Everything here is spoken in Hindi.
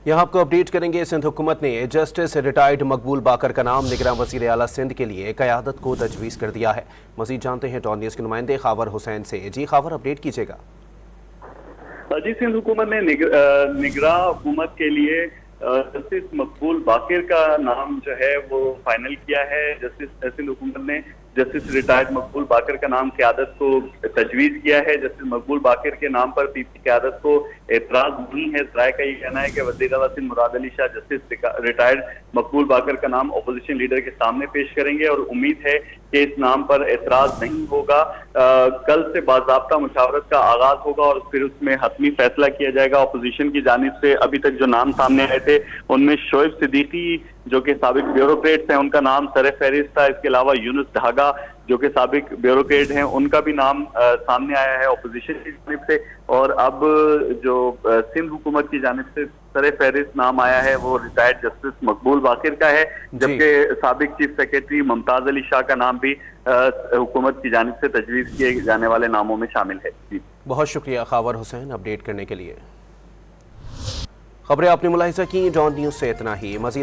यहाँ आपको अपडेट करेंगे। सिंध हुकूमत ने जस्टिस रिटायर्ड मकबूल बाकर का नाम निगरां वज़ीर आला सिंध के लिए क़यादत को तजवीज़ कर दिया है। मज़ीद जानते हैं टॉन न्यूज़ के नुमाइंदे खावर हुसैन से। जी खावर, अपडेट कीजिएगा। जी, सिंध हुकूमत ने निगरां हुकूमत के लिए जस्टिस मकबूल बाकर का नाम जो है वो फाइनल किया है। सिंध हुकूमत ने जस्टिस रिटायर्ड मकबूल बाकर का नाम क़यादत को तजवीज़ किया है। जस्टिस मकबूल बाकर के नाम पर पीपी क़यादत को एतराज़ नहीं है। सराय का ये कहना है कि वज़ीर आला सिंध मुराद अली शाह जस्टिस रिटायर्ड मकबूल बाकर का नाम अपोजिशन लीडर के सामने पेश करेंगे और उम्मीद है कि इस नाम पर एतराज़ नहीं होगा। कल से बाज़ाब्ता मुशावरत का आगाज होगा और फिर उसमें हतमी फैसला किया जाएगा। अपोजिशन की जानिब से अभी तक जो नाम सामने आए थे उनमें शोएब सिद्दीकी जो कि साबिक ब्यूरोक्रेट्स हैं उनका नाम सर फहरिस्त था। इसके अलावा यूनुस ढागा जो कि साबिक ब्यूरोक्रेट हैं उनका भी नाम सामने आया है अपोजिशन की जानिब से। और अब जो सिंध हुकूमत की जानिब से सर फहरिस्त नाम आया है वो रिटायर्ड जस्टिस मकबूल बाकर का है, जबकि साबिक चीफ सेक्रेटरी मुमताज अली शाह का नाम भी हुकूमत की जानिब से तजवीज़ किए जाने वाले नामों में शामिल है। जी, बहुत शुक्रिया खावर हुसैन अपडेट करने के लिए। खबरें आपने मुलाहिजा की। डॉन न्यूज़ से इतना ही। मज़ीद